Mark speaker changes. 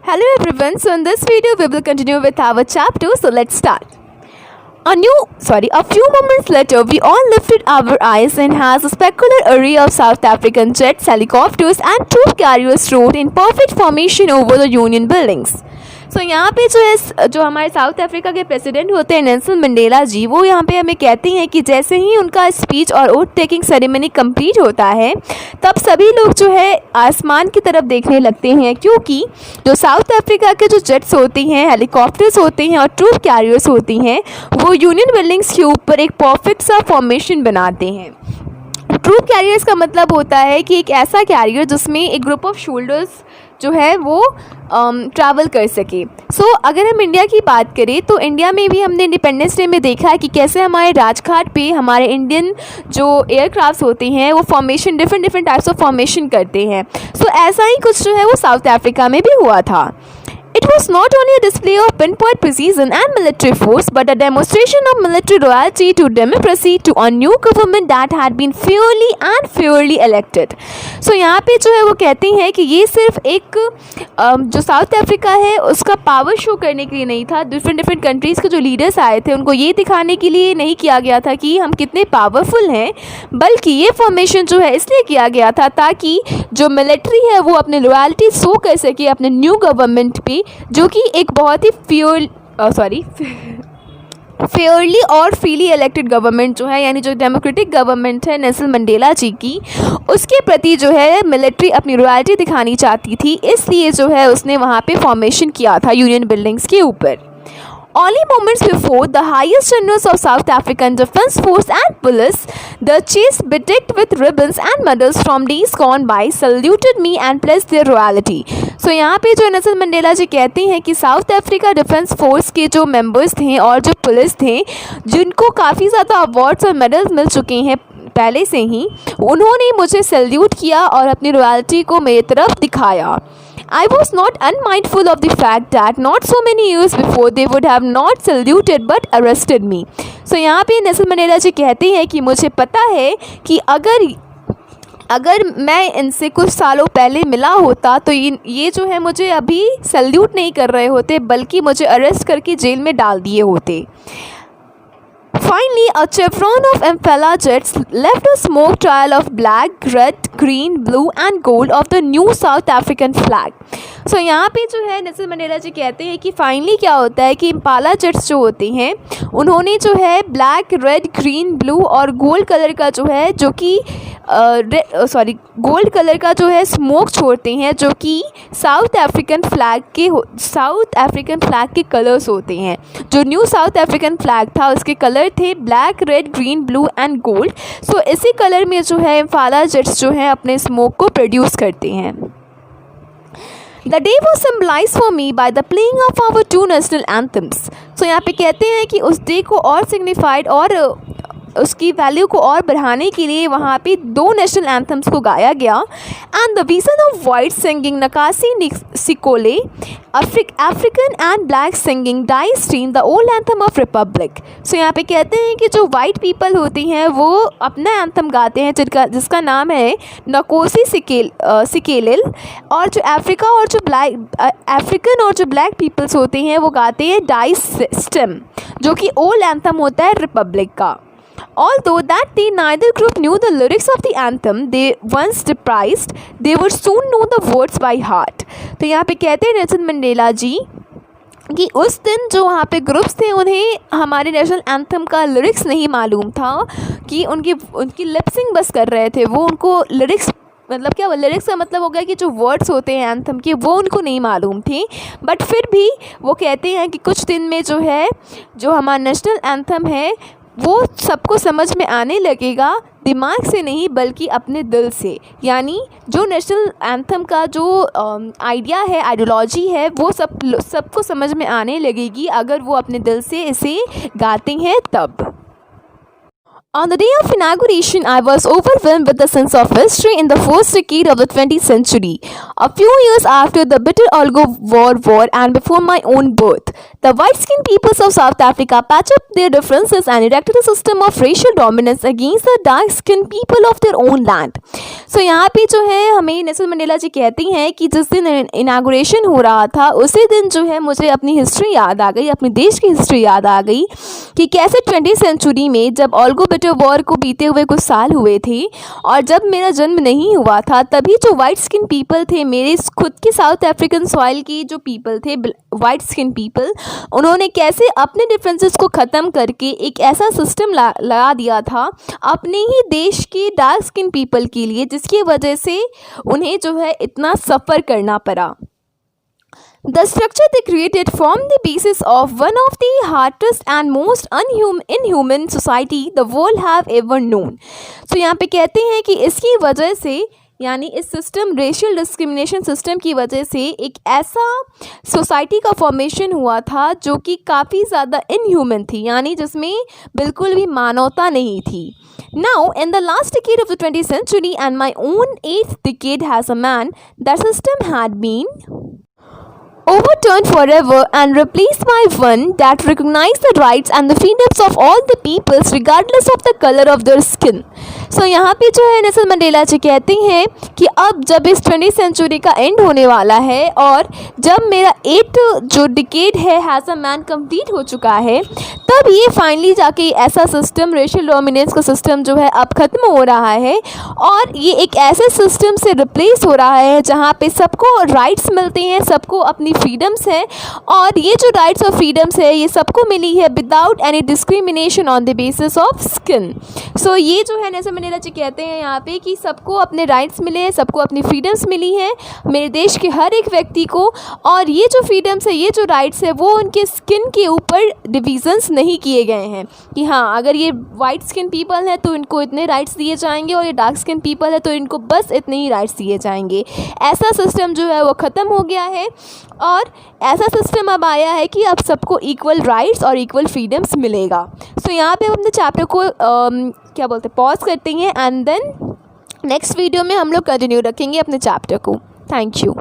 Speaker 1: Hello everyone, so in this video we will continue with our chapter, so let's start. A few moments later, we all lifted our eyes and as a specular array of South African jets, helicopters and troop carriers rode in perfect formation over the Union buildings. सो यहाँ पे जो हमारे south Africa के president होते हैं Nelson Mandela जी, वो यहाँ पे हमें कहते हैं कि जैसे ही उनका स्पीच और ओथ टेकिंग सेरेमनी कंप्लीट होता है तब सभी लोग जो है आसमान की तरफ देखने लगते हैं, क्योंकि जो साउथ अफ्रीका के जो जेट्स होती हैं, हेलीकॉप्टर्स होते हैं और ट्रूप कैरियर्स होती हैं, वो यूनियन बिल्डिंग्स के ऊपर एक परफेक्ट सा फॉर्मेशन बनाते हैं। ट्रूप कैरियर्स का मतलब होता है कि एक ऐसा कैरियर जिसमें एक ग्रुप ऑफ शोल्डर्स जो है वो ट्रैवल कर सके। अगर हम इंडिया की बात करें तो इंडिया में भी हमने इंडिपेंडेंस डे में देखा है कि कैसे हमारे राजघाट पे हमारे इंडियन जो एयरक्राफ्ट होते हैं वो formation different types of formation करते हैं। ऐसा ही कुछ जो है वो साउथ अफ्रीका में भी हुआ था। It was not only a display of pinpoint precision and military force, but a demonstration of military loyalty to democracy, to a new government that had been fairly elected. यहाँ पे जो है वो कहते हैं कि ये सिर्फ एक जो साउथ अफ्रीका है उसका पावर शो करने के लिए नहीं था। डिफरेंट कंट्रीज़ के जो लीडर्स आए थे उनको ये दिखाने के लिए नहीं किया गया था कि हम कितने पावरफुल हैं, बल्कि ये फॉर्मेशन जो है इसलिए किया गया था ताकि जो मिलिट्री है वो अपनी लॉयल्टी शो कर सके अपने न्यू गवर्नमेंट पे, जो कि एक बहुत ही फेयरली और फ्रीली इलेक्टेड गवर्नमेंट जो है, यानी जो डेमोक्रेटिक गवर्नमेंट है नेल्सन मंडेला जी की, उसके प्रति जो है मिलिट्री अपनी रॉयल्टी दिखानी चाहती थी। इसलिए जो है उसने वहाँ पे फॉर्मेशन किया था यूनियन बिल्डिंग्स के ऊपर। Only moments before, the highest generals of South African Defence Force and Police, the chase bedecked with ribbons and medals from days gone by, saluted me and pledged their royalty. यहाँ पे जो Nelson Mandela जी कहते हैं कि south Africa defence force के जो members थे और जो पुलिस थे, जिनको काफ़ी ज़्यादा अवार्ड्स और मेडल्स मिल चुके हैं पहले से ही, उन्होंने मुझे सैल्यूट किया और अपनी रॉयल्टी को मेरी तरफ दिखाया। I was not unmindful of the fact that not so many years before they would have not saluted but arrested me. यहाँ पे नेल्सन मंडेला जी कहते हैं कि मुझे पता है कि अगर मैं इनसे कुछ सालों पहले मिला होता तो ये जो है मुझे अभी सैल्यूट नहीं कर रहे होते, बल्कि मुझे अरेस्ट करके जेल में डाल दिए होते। Finally, a chevron of Impala jets left a smoke trail of black, red, green, blue and gold of the new South African flag. यहाँ पे जो है नेल्सन मंडेला जी कहते हैं कि फाइनली क्या होता है कि इम्पाला जेट्स जो होते हैं उन्होंने जो है ब्लैक, रेड, ग्रीन, ब्लू और गोल्ड कलर का जो है गोल्ड कलर का जो है स्मोक छोड़ते हैं, जो कि साउथ अफ्रीकन फ्लैग के कलर्स होते हैं। जो न्यू साउथ अफ्रीकन फ्लैग था उसके कलर थे black, red, green, blue and gold. इसी कलर में जो है इम्फाला जेट्स जो है अपने स्मोक को प्रोड्यूस करते हैं। The day was symbolized for me by the playing of our two national anthems. यहाँ पे कहते हैं कि उस डे को और सिग्निफाइड और उसकी वैल्यू को और बढ़ाने के लिए वहाँ पे दो नेशनल एंथम्स को गाया गया। And the vision of white singing Nkosi Sikelele, African and black singing Die Stem the old anthem of republic. यहाँ पे कहते हैं कि जो वाइट पीपल होती हैं वो अपना एंथम गाते हैं जिसका नाम है नकोसी सिकेलिल, और जो अफ्रीकन और जो ब्लैक पीपल्स होते हैं वो गाते हैं डाई स्टेम, जो कि ओल्ड एंथम होता है रिपब्लिक का। Although that day neither group knew the lyrics of the anthem they once devised, they would soon know the words by heart. यहाँ पे कहते हैं नेल्सन मंडेला जी कि उस दिन जो वहाँ पे ग्रुप्स थे उन्हें हमारे नेशनल एंथम का लिरिक्स नहीं मालूम था, कि उनकी लिपसिंग बस कर रहे थे वो, उनको लिरिक्स मतलब क्या, लिरिक्स का मतलब हो गया कि जो वर्ड्स होते हैं एंथम के वो उनको नहीं मालूम थे। बट फिर भी वो कहते हैं कि कुछ दिन में जो है जो हमारा नेशनल एंथम है वो सबको समझ में आने लगेगा, दिमाग से नहीं बल्कि अपने दिल से। यानी जो नेशनल एंथम का जो आइडिया है, आइडियोलॉजी है, वो सबको समझ में आने लगेगी अगर वो अपने दिल से इसे गाते हैं तब। On the day of inauguration, I was overwhelmed with the sense of history in the first decade of the 20th century. A few years after the bitter Algo-Boer War and before my own birth, the white-skinned peoples of South Africa patched up their differences and erected a system of racial dominance against the dark-skinned people of their own land. सो यहाँ पे जो है हमें Nelson Mandela जी कहती हैं कि जिस दिन इनागुरेशन हो रहा था उसी दिन जो है मुझे अपनी हिस्ट्री याद आ गई, अपने देश की हिस्ट्री याद आ गई कि कैसे 20th सेंचुरी में जब ऑल्गो बिटर वॉर को बीते हुए कुछ साल हुए थे और जब मेरा जन्म नहीं हुआ था तभी जो वाइट स्किन पीपल थे, मेरे खुद के साउथ अफ्रीकन सॉइल की जो पीपल थे, वाइट स्किन पीपल, उन्होंने कैसे अपने डिफरेंसेस को ख़त्म करके एक ऐसा सिस्टम लगा दिया था अपने ही देश के डार्क स्किन पीपल के लिए, जिसकी वजह से उन्हें जो है इतना सफ़र करना पड़ा। The structure they created formed the basis of one of the hardest and most inhuman society the world have ever known. So यहाँ पे कहते हैं कि इसकी वजह से, यानी इस सिस्टम, रेशियल डिस्क्रिमिनेशन सिस्टम की वजह से एक ऐसा सोसाइटी का फॉर्मेशन हुआ था जो कि काफ़ी ज़्यादा इनह्यूमन थी, यानी जिसमें बिल्कुल भी मानवता नहीं थी। Now, in the last decade of the 20th century and my own 8th decade as a man, that system had been overturned forever and replaced by one that recognized the rights and the freedoms of all the peoples regardless of the color of their skin. So यहाँ पे जो है Nelson Mandela जी कहते हैं कि अब जब इस 20th सेंचुरी का एंड होने वाला है और जब मेरा 8 जो डिकेड है हैज़ अ मैन कंप्लीट हो चुका है, तब ये फाइनली जाके ऐसा सिस्टम, रेशियल डोमिनेंस का सिस्टम जो है अब ख़त्म हो रहा है और ये एक ऐसे सिस्टम से रिप्लेस हो रहा है जहाँ पे सबको राइट्स मिलते हैं, सबको अपनी फ्रीडम्स हैं, और ये जो राइट्स और फ्रीडम्स है ये सबको मिली है without any discrimination on the basis of skin. So ये जो है नेल्सन मंडेला जी कहते हैं यहाँ पे कि सबको अपने राइट्स मिले हैं, सबको अपनी फ्रीडम्स मिली हैं, मेरे देश के हर एक व्यक्ति को, और ये जो फ्रीडम्स है, ये जो राइट्स है वो उनके स्किन के ऊपर डिविजन्स नहीं किए गए हैं कि हाँ अगर ये वाइट स्किन पीपल है तो इनको इतने राइट्स दिए जाएंगे और ये डार्क स्किन पीपल है तो इनको बस इतने ही राइट्स दिए जाएंगे। ऐसा सिस्टम जो है वो ख़त्म हो गया है और ऐसा सिस्टम अब आया है कि अब सबको इक्वल राइट्स और इक्वल फ्रीडम्स मिलेगा। सो यहाँ पे हम अपने चैप्टर को क्या बोलते हैं, पॉज करते हैं एंड देन नेक्स्ट वीडियो में हम लोग कंटिन्यू रखेंगे अपने चैप्टर को। Thank you.